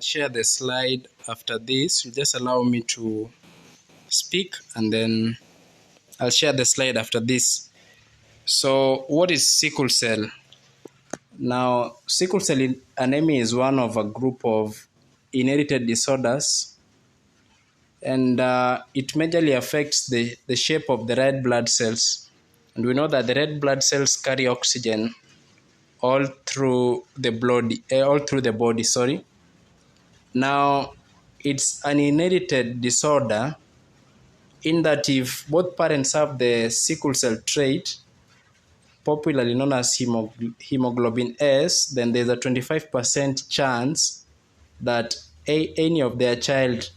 share the slide after this. You just allow me to speak and then I'll share the slide after this. So what is sickle cell? Now, sickle cell anemia is one of a group of inherited disorders, and it majorly affects the shape of the red blood cells. And we know that the red blood cells carry oxygen all through the body. Sorry. Now, it's an inherited disorder in that if both parents have the sickle cell trait, popularly known as hemoglobin S, then there's a 25% chance that any of their child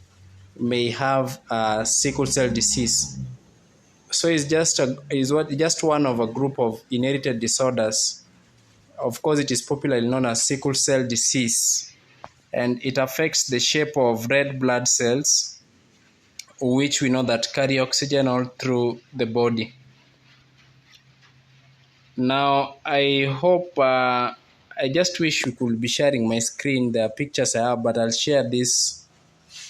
may have sickle cell disease. So it's just one of a group of inherited disorders. Of course, it is popularly known as sickle cell disease, and it affects the shape of red blood cells, which we know that carry oxygen all through the body. Now, I hope, I just wish we could be sharing my screen, the pictures I have, but I'll share this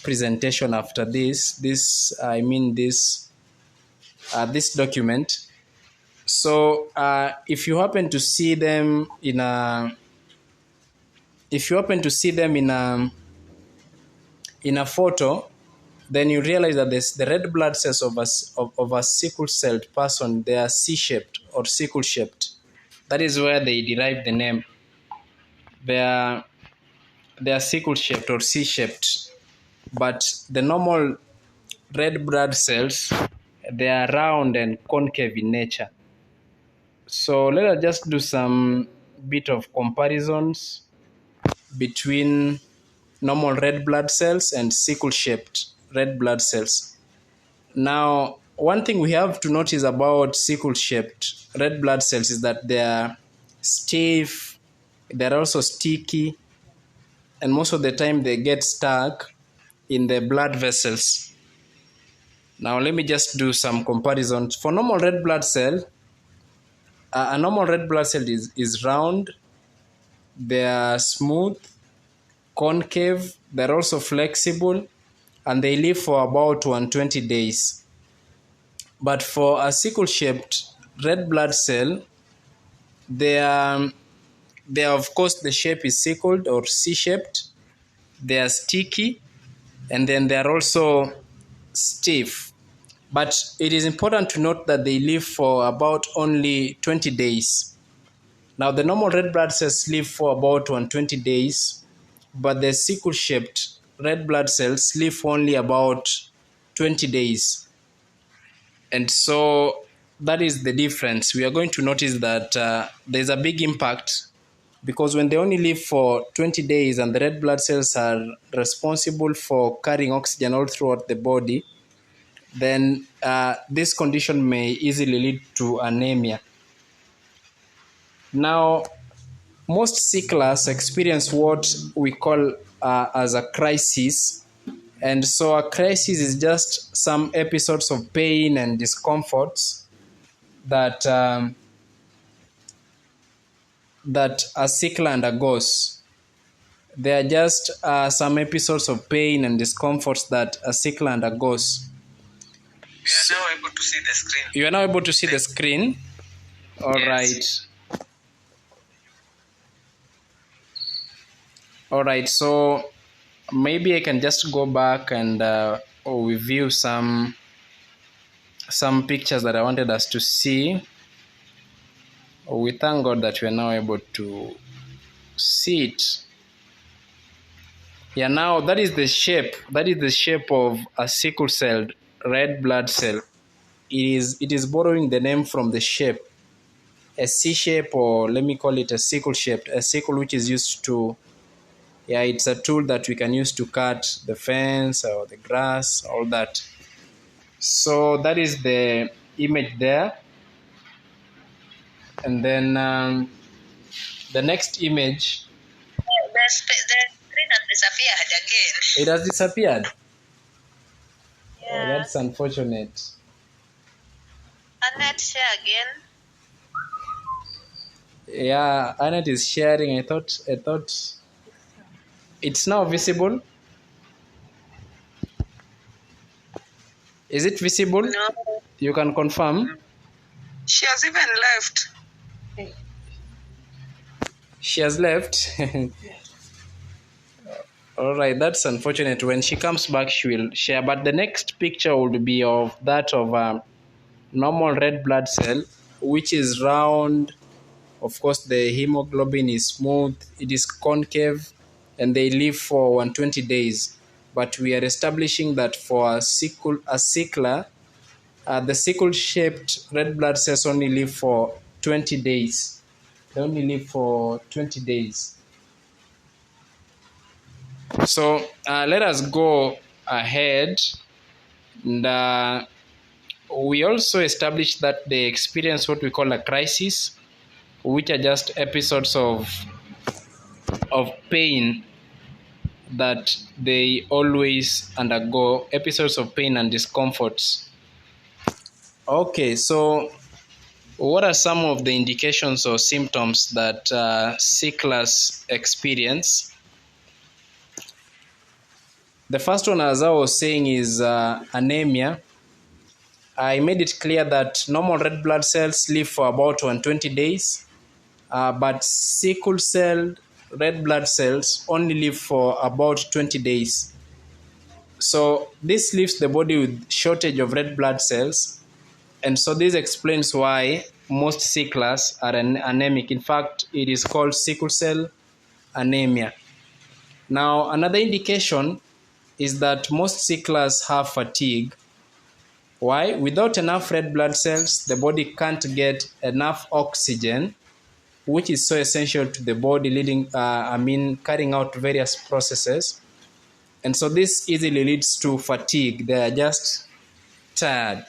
presentation after this. This document. So, if you happen to see them in a photo, then you realize that the red blood cells of a sickle-celled person, they are C-shaped or sickle-shaped. That is where they derive the name. They are sickle-shaped or C-shaped. But the normal red blood cells, they are round and concave in nature. So let us just do some bit of comparisons between normal red blood cells and sickle-shaped red blood cells. Now, one thing we have to notice about sickle-shaped red blood cells is that they are stiff, they're also sticky, and most of the time they get stuck in the blood vessels. Now, let me just do some comparisons. For normal red blood cell, a normal red blood cell is round, they are smooth, concave, they're also flexible, and they live for about 120 days. But for a sickle-shaped red blood cell, they are, of course, the shape is sickled or C-shaped, they are sticky, and then they are also stiff. But it is important to note that they live for about only 20 days. Now, the normal red blood cells live for about 120 days, but the sickle-shaped red blood cells live for only about 20 days. And so that is the difference. We are going to notice that there's a big impact, because when they only live for 20 days and the red blood cells are responsible for carrying oxygen all throughout the body, then this condition may easily lead to anemia. Now, most sicklers experience what we call as a crisis. And so a crisis is just some episodes of pain and discomforts that a sickler undergoes. They are just some episodes of pain and discomforts that a sickler undergoes. You are now able to see the screen. You are now able to see the screen? All right. All right, so maybe I can just go back and review some pictures that I wanted us to see. We thank God that we are now able to see it. Yeah, now that is the shape. That is the shape of a sickle-celled red blood cell. It is borrowing the name from the shape, a C shape, or let me call it a sickle-shaped, a sickle which is used to, it's a tool that we can use to cut the fence or the grass, all that. So that is the image there. And then the next image. The screen has disappeared again. It has disappeared. Yeah. Oh, that's unfortunate. Annette, share again. Yeah, Annette is sharing. I thought It's now visible. Is it visible? No. You can confirm. She has even left. She has left. All right, that's unfortunate. When she comes back, she will share. But the next picture will be of that of a normal red blood cell, which is round. Of course, the hemoglobin is smooth. It is concave, and they live for 120 days. But we are establishing that for a sickler, the sickle-shaped red blood cells only live for 20 days. They only live for 20 days. So let us go ahead. And we also established that they experience what we call a crisis, which are just episodes of pain that they always undergo, episodes of pain and discomforts. Okay, so what are some of the indications or symptoms that sicklers experience? The first one, as I was saying, is anemia. I made it clear that normal red blood cells live for about 120 days, but sickle cell red blood cells only live for about 20 days. So this leaves the body with shortage of red blood cells, and so this explains why most sicklers are anemic. In fact, it is called sickle cell anemia. Now, another indication is that most sicklers have fatigue. Why? Without enough red blood cells, the body can't get enough oxygen, which is so essential to the body, carrying out various processes. And so this easily leads to fatigue. They are just tired.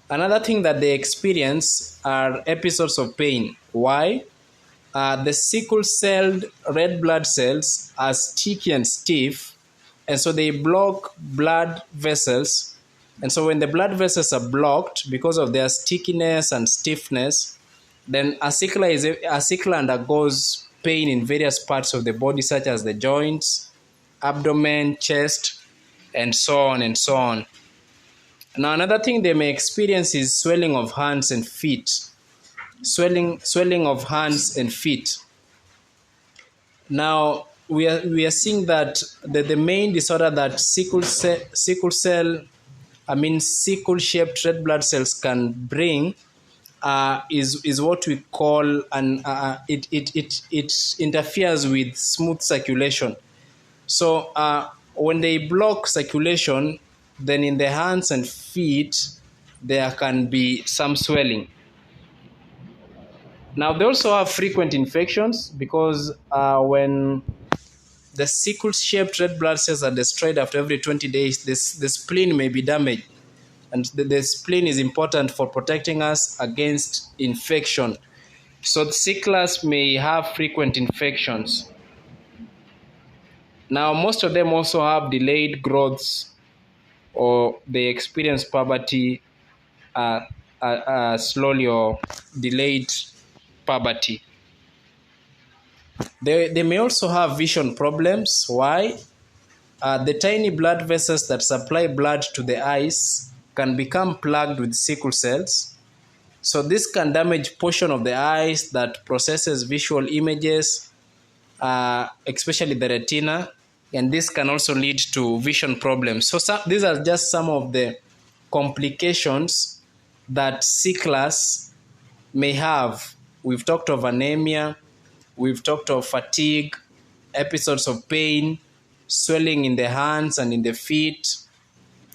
Another thing that they experience are episodes of pain. Why? The sickle-celled red blood cells are sticky and stiff, and so they block blood vessels. And so when the blood vessels are blocked because of their stickiness and stiffness, then a sickler undergoes pain in various parts of the body, such as the joints, abdomen, chest, and so on and so on. Now, another thing they may experience is swelling of hands and feet. Swelling of hands and feet. Now, we are seeing that the main disorder that sickle-shaped red blood cells can bring is what we call it interferes with smooth circulation. So when they block circulation, then in the hands and feet there can be some swelling. Now, they also have frequent infections because when the sickle-shaped red blood cells are destroyed after every 20 days, the spleen may be damaged. And the spleen is important for protecting us against infection. So the sicklers may have frequent infections. Now, most of them also have delayed growths, or they experience puberty slowly, or delayed puberty. They may also have vision problems. Why? The tiny blood vessels that supply blood to the eyes can become plugged with sickle cells. So this can damage portion of the eyes that processes visual images, especially the retina, and this can also lead to vision problems. So these are just some of the complications that sicklers may have. We've talked of anemia, we've talked of fatigue, episodes of pain, swelling in the hands and in the feet,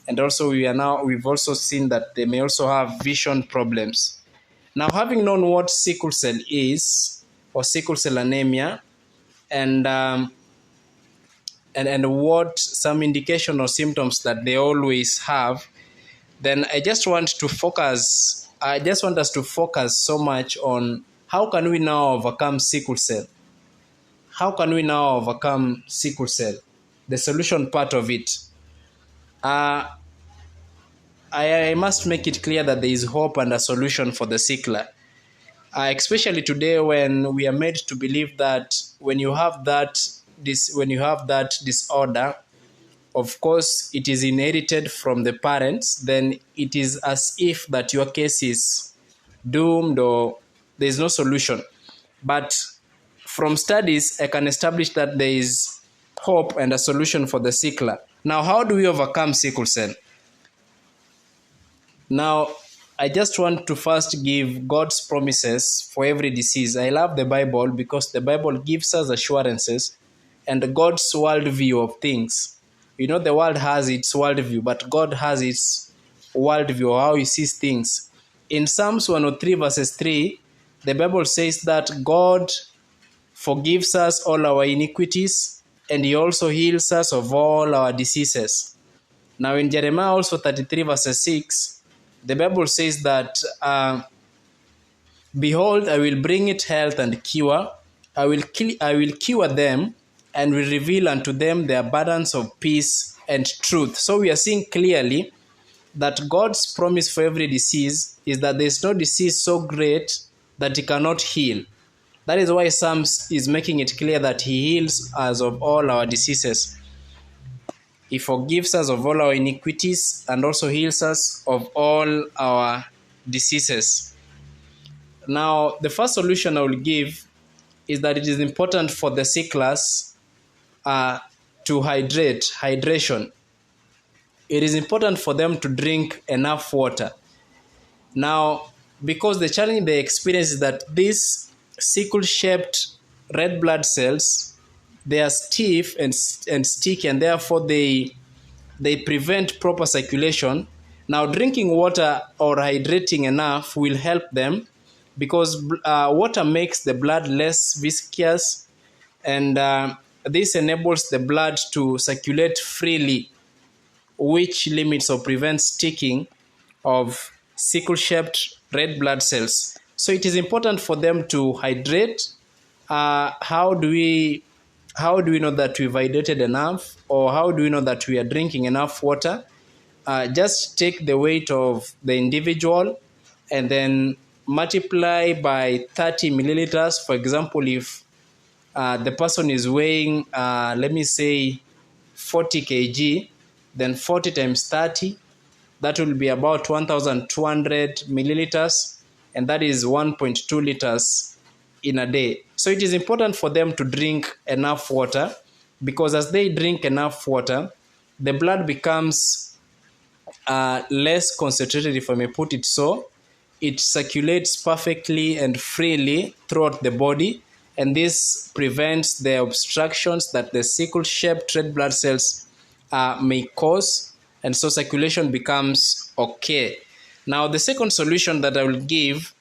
and also we've also seen that they may also have vision problems. Now, having known what sickle cell is, or sickle cell anemia, and what some indication or symptoms that they always have, then I just want us to focus so much on how can we now overcome sickle cell. How can we now overcome sickle cell? The solution part of it. I must make it clear that there is hope and a solution for the sickler. especially today when we are made to believe that when you have that disorder, of course it is inherited from the parents, then it is as if that your case is doomed or there is no solution. But from studies, I can establish that there is hope and a solution for the sickler. Now, how do we overcome sickle cell? Now, I just want to first give God's promises for every disease. I love the Bible because the Bible gives us assurances and God's worldview of things. You know, the world has its worldview, but God has its worldview, how he sees things. In Psalms 103 verses 3, the Bible says that God forgives us all our iniquities and he also heals us of all our diseases. Now in Jeremiah also 33 verses 6, the Bible says that, behold, I will bring it health and cure. I will cure them and will reveal unto them the abundance of peace and truth. So we are seeing clearly that God's promise for every disease is that there is no disease so great that he cannot heal. That is why Psalms is making it clear that he heals us of all our diseases. He forgives us of all our iniquities and also heals us of all our diseases. Now, the first solution I will give is that it is important for the sicklers to hydration. It is important for them to drink enough water. Now, because the challenge they experience is that these sickle-shaped red blood cells, they are stiff and sticky, and therefore they prevent proper circulation. Now, drinking water or hydrating enough will help them because water makes the blood less viscous, and this enables the blood to circulate freely, which limits or prevents sticking of sickle-shaped red blood cells. So it is important for them to hydrate. How do we know that we've hydrated enough, or how do we know that we are drinking enough water? Just take the weight of the individual and then multiply by 30 milliliters. For example, if the person is weighing, let me say, 40 kg, then 40 times 30, that will be about 1,200 milliliters, and that is 1.2 liters in a day. So it is important for them to drink enough water, because as they drink enough water, the blood becomes less concentrated, if I may put it so. It circulates perfectly and freely throughout the body, and this prevents the obstructions that the sickle-shaped red blood cells may cause, and so circulation becomes okay. Now, the second solution that I will give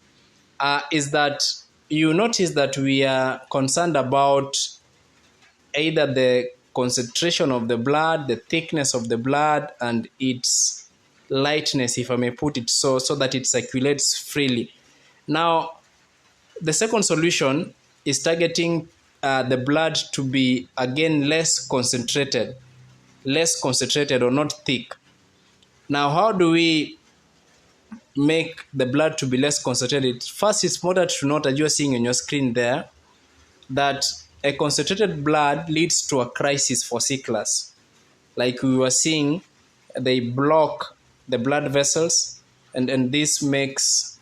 is that you notice that we are concerned about either the concentration of the blood, the thickness of the blood, and its lightness, if I may put it so that it circulates freely. Now, the second solution is targeting the blood to be, again, less concentrated or not thick. Now, how do we make the blood to be less concentrated? First, it's important to note, as you're seeing on your screen there, that a concentrated blood leads to a crisis for sicklers. Like we were seeing, they block the blood vessels, and this makes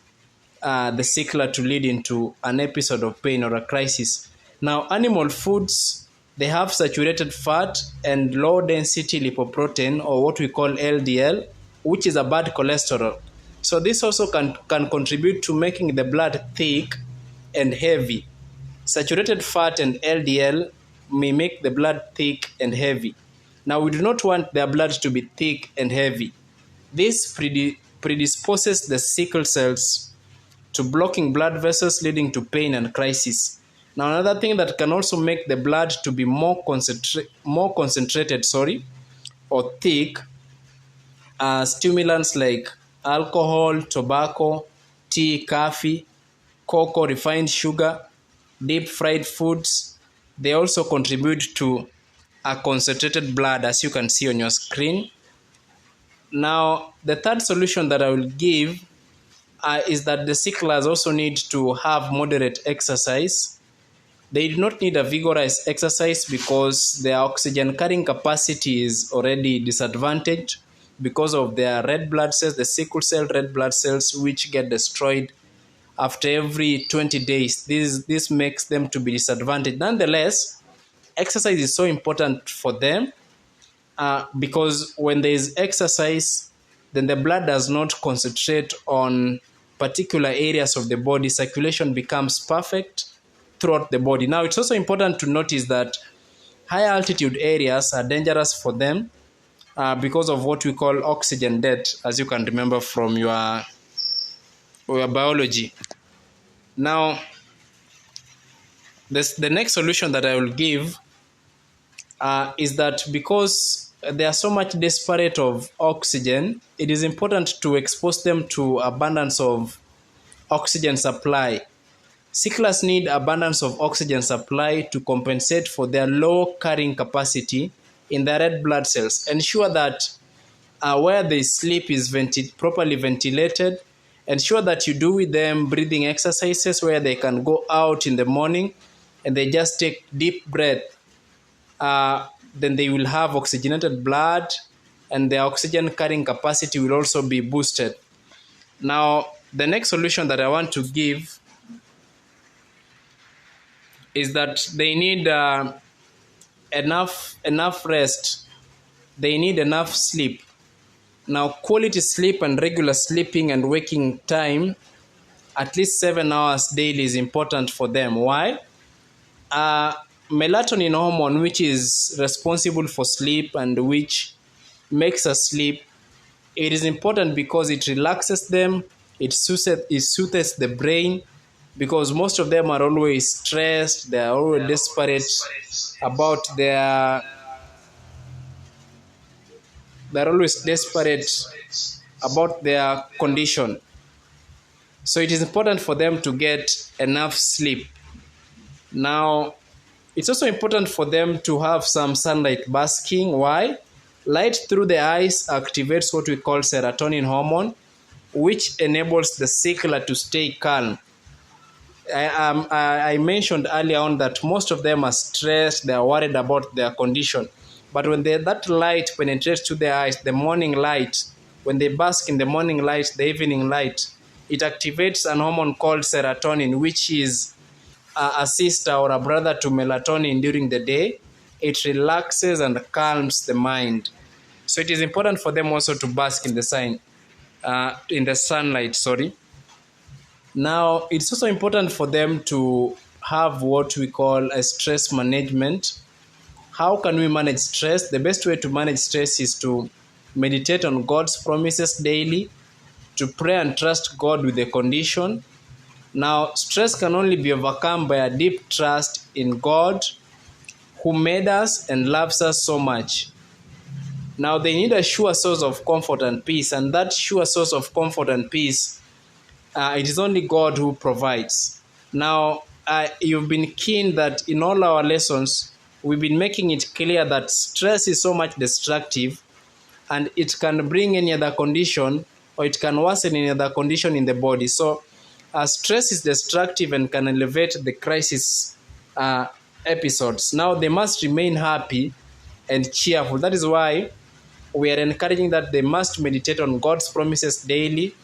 the sickler to lead into an episode of pain or a crisis. Now, animal foods, they have saturated fat and low density lipoprotein, or what we call LDL, which is a bad cholesterol. So this also can contribute to making the blood thick and heavy. Saturated fat and LDL may make the blood thick and heavy. Now, we do not want their blood to be thick and heavy. This predisposes the sickle cells to blocking blood vessels, leading to pain and crisis. Now, another thing that can also make the blood to be more concentrated, or thick, are stimulants like alcohol, tobacco, tea, coffee, cocoa, refined sugar, deep fried foods. They also contribute to a concentrated blood, as you can see on your screen. Now, the third solution that I will give is that the Sicklers also need to have moderate exercise. They do not need a vigorous exercise because their oxygen carrying capacity is already disadvantaged because of their red blood cells, the sickle cell red blood cells, which get destroyed after every 20 days. This makes them to be disadvantaged. Nonetheless, exercise is so important for them because when there is exercise, then the blood does not concentrate on particular areas of the body. Circulation becomes perfect throughout the body. Now, it's also important to notice that high altitude areas are dangerous for them because of what we call oxygen debt, as you can remember from your biology. Now, the next solution that I will give is that because they are so much desperate of oxygen, it is important to expose them to abundance of oxygen supply. Sicklers need abundance of oxygen supply to compensate for their low carrying capacity in their red blood cells. Ensure that where they sleep is properly ventilated. Ensure that you do with them breathing exercises where they can go out in the morning and they just take deep breath. Then they will have oxygenated blood and their oxygen carrying capacity will also be boosted. Now, the next solution that I want to give is that they need enough rest. They need enough sleep. Now, quality sleep and regular sleeping and waking time, at least 7 hours daily, is important for them. Why? Melatonin hormone, which is responsible for sleep and which makes us sleep, it is important because it relaxes them, it soothes the brain, because most of them are always stressed, they are always desperate about they're always desperate about their condition. So it is important for them to get enough sleep. Now, it's also important for them to have some sunlight basking. Why? Light through the eyes activates what we call serotonin hormone, which enables the sickler to stay calm. I mentioned earlier on that most of them are stressed, they are worried about their condition. But when that light penetrates to their eyes, the morning light, when they bask in the morning light, the evening light, it activates an hormone called serotonin, which is a sister or a brother to melatonin during the day. It relaxes and calms the mind. So it is important for them also to bask in the sunlight. Now, it's also important for them to have what we call a stress management. How can we manage stress? The best way to manage stress is to meditate on God's promises daily, to pray and trust God with the condition. Now, stress can only be overcome by a deep trust in God who made us and loves us so much. Now, they need a sure source of comfort and peace, and that sure source of comfort and peace, it is only God who provides. Now, you've been keen that in all our lessons, we've been making it clear that stress is so much destructive and it can bring any other condition or it can worsen any other condition in the body. So, stress is destructive and can elevate the crisis episodes. Now, they must remain happy and cheerful. That is why we are encouraging that they must meditate on God's promises daily,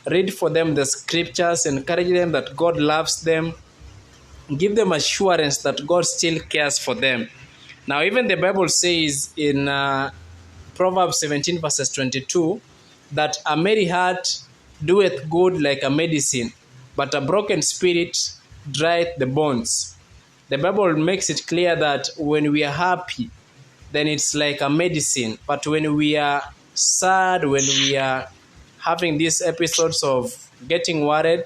read for them the scriptures, encourage them that God loves them, give them assurance that God still cares for them. Now, even the Bible says in Proverbs 17 verses 22 that a merry heart doeth good like a medicine, but a broken spirit drieth the bones. The Bible makes it clear that when we are happy, then it's like a medicine. But when we are sad, when we are having these episodes of getting worried,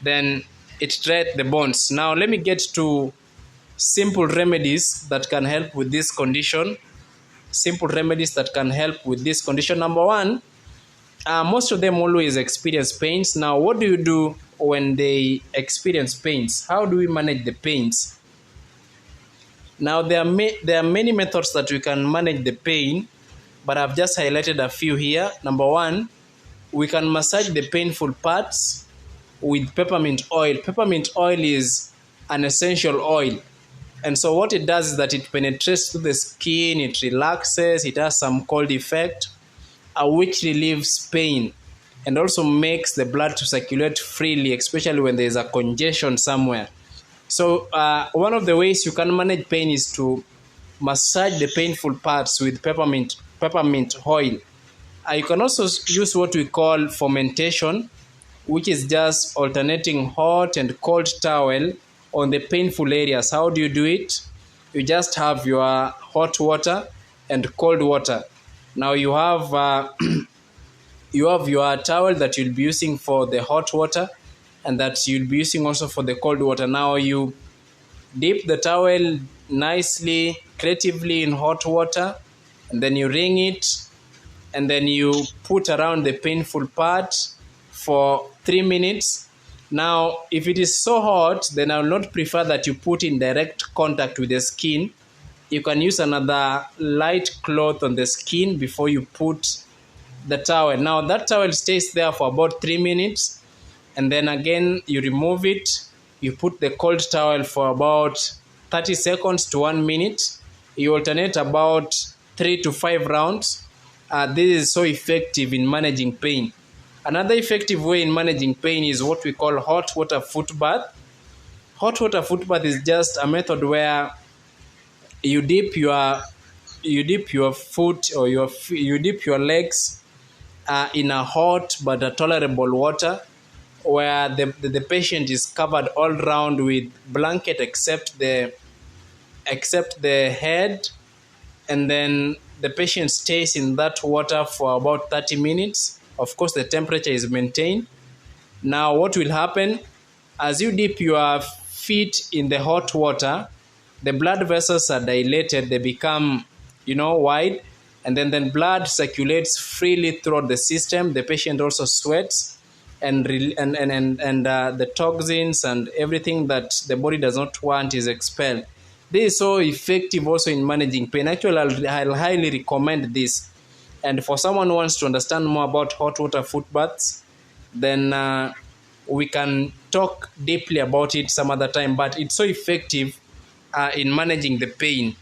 then it drieth the bones. Now, let me get to simple remedies that can help with this condition. Simple remedies that can help with this condition. Number one, most of them always experience pains. Now, what do you do when they experience pains? How do we manage the pains? Now, there are many methods that we can manage the pain, but I've just highlighted a few here. Number one, we can massage the painful parts with peppermint oil. Peppermint oil is an essential oil. And so what it does is that it penetrates through the skin, it relaxes, it has some cold effect, which relieves pain and also makes the blood to circulate freely, especially when there is a congestion somewhere. So one of the ways you can manage pain is to massage the painful parts with peppermint oil. You can also use what we call fomentation, which is just alternating hot and cold towel on the painful areas. How do you do it? You just have your hot water and cold water. Now you have you have your towel that you'll be using for the hot water and that you'll be using also for the cold water. Now you dip the towel nicely, creatively in hot water, and then you wring it, and then you put around the painful part for 3 minutes. Now, if it is so hot, then I will not prefer that you put in direct contact with the skin. You can use another light cloth on the skin before you put the towel. Now, that towel stays there for about 3 minutes, and then again you remove it. You put the cold towel for about 30 seconds to 1 minute. You alternate about 3 to 5 rounds. This is so effective in managing pain. Another effective way in managing pain is what we call hot water foot bath. Hot water foot bath is just a method where you dip your foot or you dip your legs in a hot but a tolerable water, where the patient is covered all round with blanket except the head, and then the patient stays in that water for about 30 minutes. Of course, the temperature is maintained. Now, what will happen, as you dip your feet in the hot water, the blood vessels are dilated, they become, wide, and then blood circulates freely throughout the system. The patient also sweats, and the toxins and everything that the body does not want is expelled. This is so effective also in managing pain. Actually, I'll highly recommend this. And for someone who wants to understand more about hot water foot baths, then we can talk deeply about it some other time. But it's so effective in managing the pain.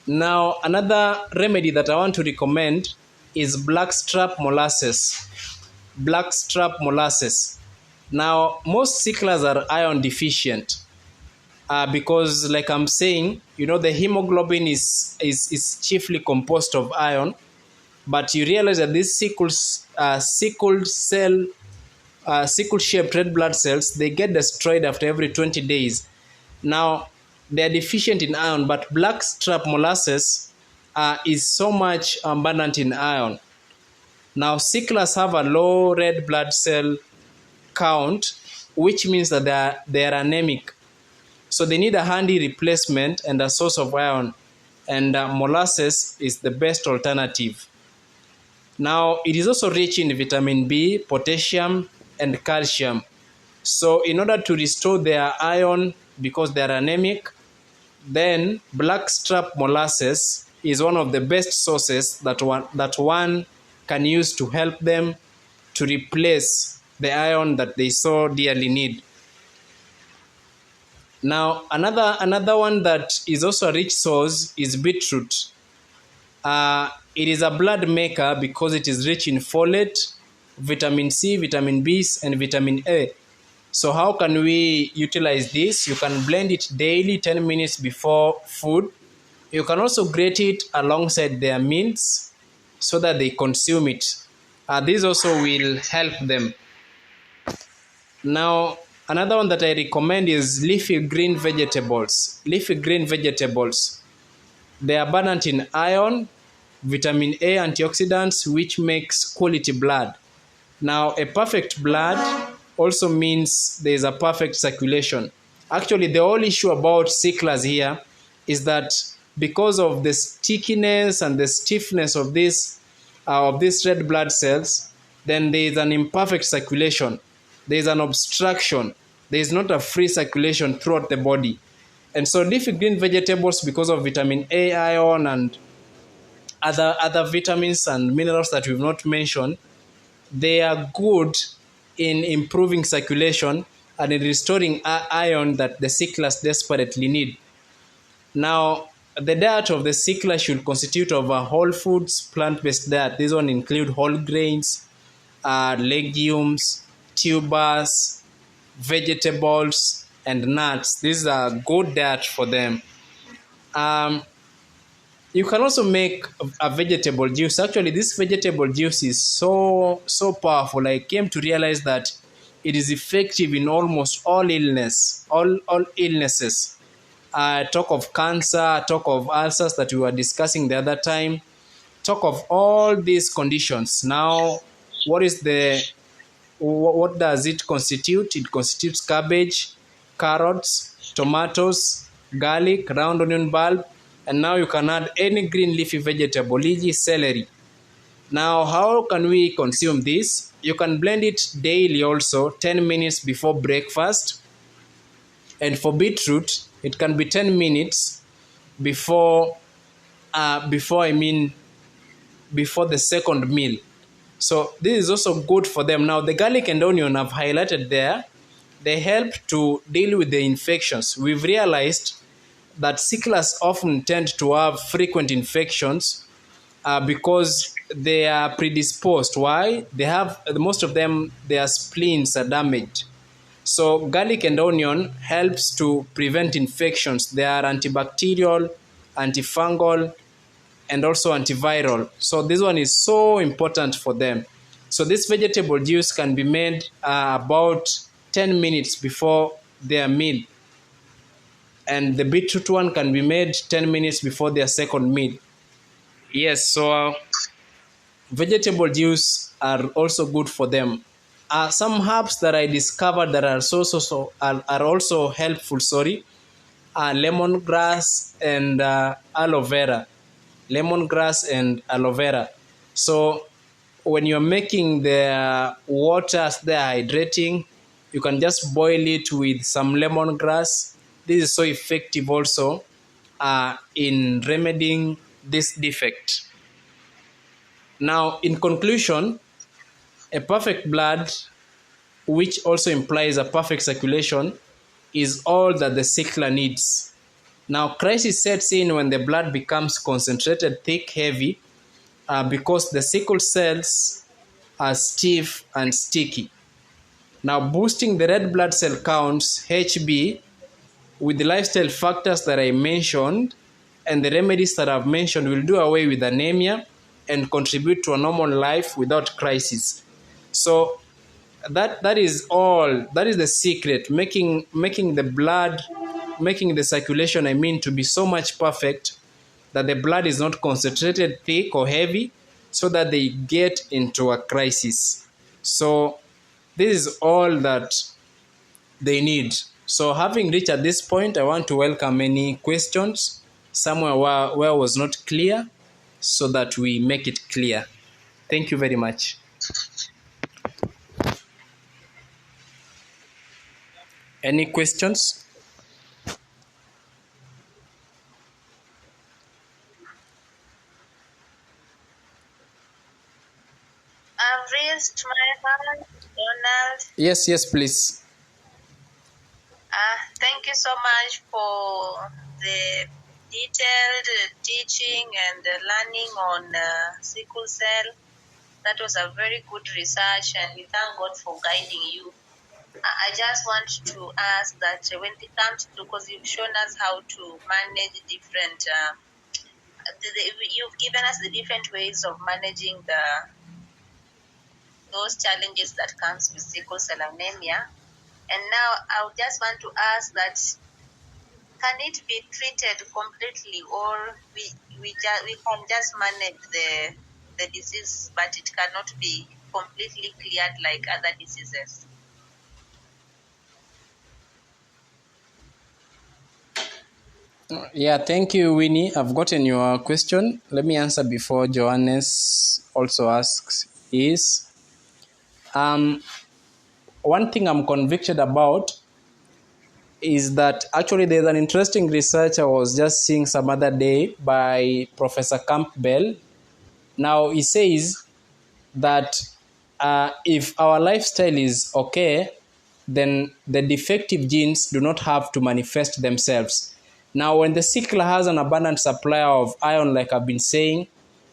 Now, another remedy that I want to recommend is blackstrap molasses. Blackstrap molasses. Now, most sicklers are iron deficient because, like I'm saying, the hemoglobin is chiefly composed of iron, but you realize that these sickle-shaped red blood cells, they get destroyed after every 20 days. Now, they are deficient in iron, but blackstrap molasses is so much abundant in iron. Now, sicklers have a low red blood cell count, which means that they are anemic. So they need a handy replacement and a source of iron, and molasses is the best alternative. Now, it is also rich in vitamin B, potassium, and calcium. So in order to restore their iron, because they are anemic, then blackstrap molasses is one of the best sources that one can use to help them to replace the iron that they so dearly need. Now, another one that is also a rich source is beetroot. It is a blood maker because it is rich in folate, vitamin C, vitamin B, and vitamin A. So how can we utilize this? You can blend it daily, 10 minutes before food. You can also grate it alongside their meals so that they consume it. This also will help them. Now, another one that I recommend is leafy green vegetables. Leafy green vegetables. They are abundant in iron, vitamin A, antioxidants, which makes quality blood. Now, a perfect blood also means there is a perfect circulation. Actually, the whole issue about sicklers here is that because of the stickiness and the stiffness of these red blood cells, then there is an imperfect circulation. There is an obstruction. There is not a free circulation throughout the body. And so leafy green vegetables, because of vitamin A, iron, and other vitamins and minerals that we've not mentioned, they are good in improving circulation and in restoring iron that the sicklers desperately need. Now, the diet of the sickler should constitute of a whole foods, plant-based diet. These one include whole grains, legumes, tubers, vegetables, and nuts. These are good diet for them. You can also make a vegetable juice. Actually, this vegetable juice is so powerful. I came to realize that it is effective in almost all illnesses. Talk of cancer, talk of ulcers that we were discussing the other time. Talk of all these conditions. Now, what does it constitute? It constitutes cabbage, carrots, tomatoes, garlic, round onion bulb, and now you can add any green leafy vegetable, e.g. celery. Now, how can we consume this? You can blend it daily also, 10 minutes before breakfast. And for beetroot, it can be 10 minutes before the second meal. So this is also good for them. Now, the garlic and onion I've highlighted there, they help to deal with the infections. We've realized that sicklers often tend to have frequent infections because they are predisposed. Why? Most of them, their spleens are damaged. So garlic and onion helps to prevent infections. They are antibacterial, antifungal, and also antiviral. So this one is so important for them. So this vegetable juice can be made about 10 minutes before their meal. And the beetroot one can be made 10 minutes before their second meal. Yes, so vegetable juice are also good for them. Some herbs that I discovered that are also helpful, lemongrass and aloe vera. Lemongrass and aloe vera. So when you're making the water they're hydrating, you can just boil it with some lemongrass. This is so effective also in remedying this defect. Now, in conclusion, a perfect blood, which also implies a perfect circulation, is all that the sickler needs. Now, crisis sets in when the blood becomes concentrated, thick, heavy, because the sickle cells are stiff and sticky. Now, boosting the red blood cell counts, HB, with the lifestyle factors that I mentioned and the remedies that I've mentioned will do away with anemia and contribute to a normal life without crisis. So that is all. That is the secret, making the circulation, to be so much perfect that the blood is not concentrated, thick or heavy, so that they get into a crisis. So this is all that they need. So having reached at this point, I want to welcome any questions somewhere where was not clear, so that we make it clear. Thank you very much. Any questions? I've raised my hand, Donald. Yes, please. Thank you so much for the detailed teaching and learning on sickle cell. That was a very good research, and we thank God for guiding you. I just want to ask that when it comes to, because you've shown us how to manage different, you've given us the different ways of managing those challenges that comes with sickle cell anemia. And now I just want to ask that, can it be treated completely, or we can just manage the disease, but it cannot be completely cleared like other diseases? Yeah, thank you, Winnie. I've gotten your question. Let me answer before Johannes also asks is, one thing I'm convicted about is that actually there's an interesting research I was just seeing some other day by Professor Campbell. Now, he says that if our lifestyle is okay, then the defective genes do not have to manifest themselves. Now, when the sickle has an abundant supply of iron, like I've been saying,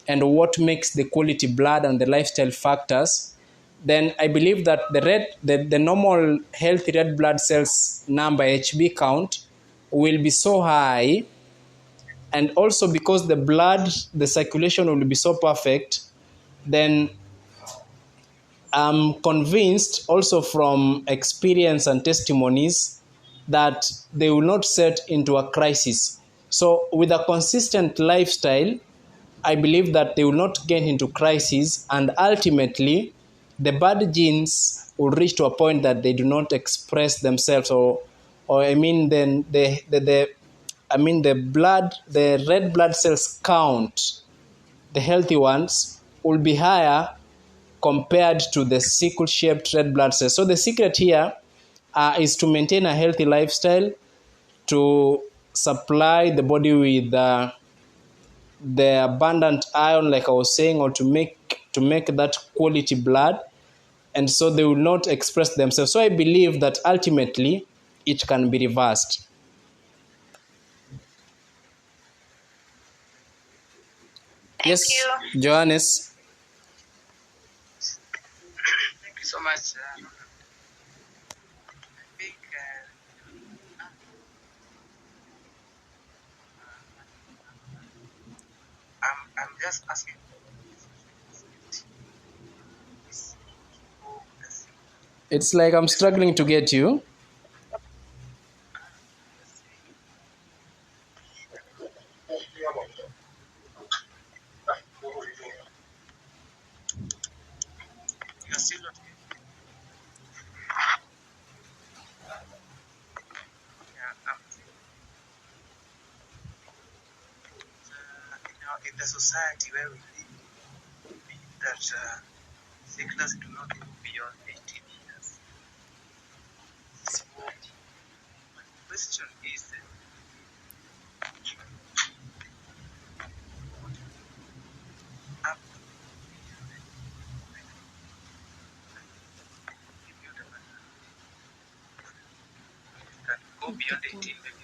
and what makes the quality blood and the lifestyle factors, then I believe that the normal healthy red blood cells number, HB count, will be so high, and also because the circulation will be so perfect, then I'm convinced also from experience and testimonies that they will not set into a crisis. So with a consistent lifestyle, I believe that they will not get into crisis, and ultimately the bad genes will reach to a point that they do not express themselves, or I mean then the red blood cells count, the healthy ones, will be higher compared to the sickle-shaped red blood cells. So the secret here is to maintain a healthy lifestyle, to supply the body with the abundant iron, like I was saying, or to make that quality blood, and so they will not express themselves. So I believe that ultimately it can be reversed. Thank Yes, you. Johannes. Thank you so much. I think I'm just asking. It's like I'm struggling to get you. You're still not. Yeah, in the society where we live, that sickness do not go beyond 18 years. So my question is, after if you can go beyond 18, maybe